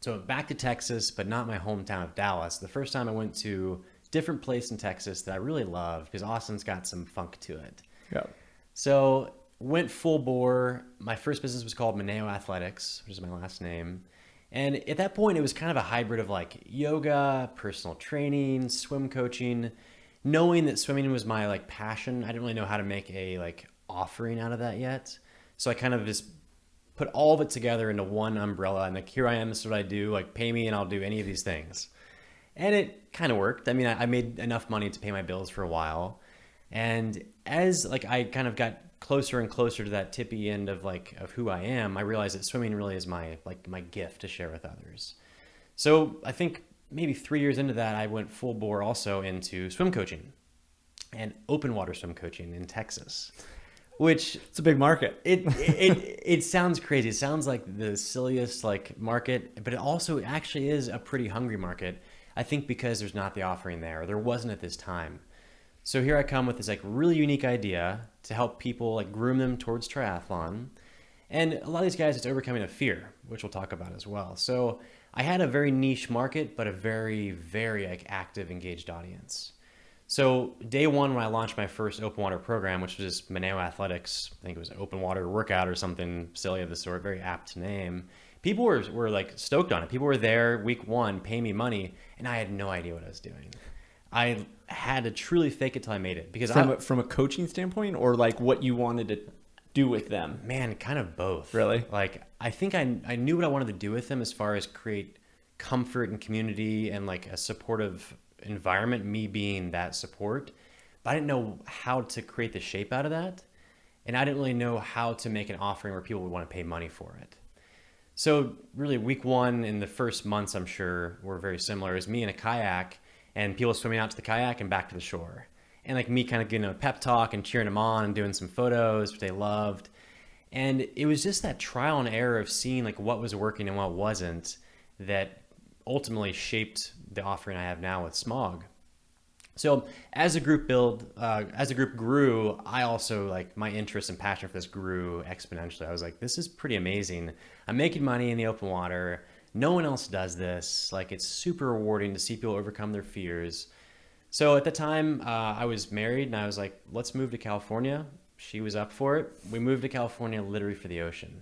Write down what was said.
So back to Texas, but not my hometown of Dallas. The first time I went to a different place in Texas that I really love because Austin's got some funk to it. Yeah. So went full bore. My first business was called Mineo Athletics, which is my last name. And at that point, it was kind of a hybrid of like yoga, personal training, swim coaching. Knowing that swimming was my like passion, I didn't really know how to make a like offering out of that yet. So I kind of just put all of it together into one umbrella and like, here I am, this is what I do, like pay me and I'll do any of these things. And it kind of worked. I mean, I made enough money to pay my bills for a while. And as like I kind of got closer and closer to that tippy end of like of who I am, I realized that swimming really is my like my gift to share with others. So I think maybe 3 years into that, I went full bore also into swim coaching and open water swim coaching in Texas, which It's a big market. it sounds crazy. It sounds like the silliest like market, but it also actually is a pretty hungry market. I think because there's not the offering there, or there wasn't at this time. So here I come with this like really unique idea to help people like groom them towards triathlon. And a lot of these guys, it's overcoming a fear, which we'll talk about as well. So I had a very niche market, but a very, very like active, engaged audience. So day one, when I launched my first open water program, which was just Mineo Athletics, I think it was open water workout or something silly of the sort, very apt name. People were like stoked on it. People were there week one, paying me money, and I had no idea what I was doing. I had to truly fake it till I made it because From a coaching standpoint, or like what you wanted to do with them? man, kind of both. Really? Like I think I knew what I wanted to do with them as far as create comfort and community and like a supportive environment, me being that support, but I didn't know how to create the shape out of that. And I didn't really know how to make an offering where people would want to pay money for it. So really week one and the first months, I'm sure, were very similar. It was me in a kayak and people swimming out to the kayak and back to the shore. And like me kind of giving a pep talk and cheering them on and doing some photos, which they loved. And it was just that trial and error of seeing like what was working and what wasn't that ultimately shaped the offering I have now with SMOG. So as the group grew, I also like my interest and passion for this grew exponentially. I was like, this is pretty amazing. I'm making money in the open water. No one else does this. Like it's super rewarding to see people overcome their fears. So at the time I was married and I was like, let's move to California. She was up for it. We moved to California literally for the ocean.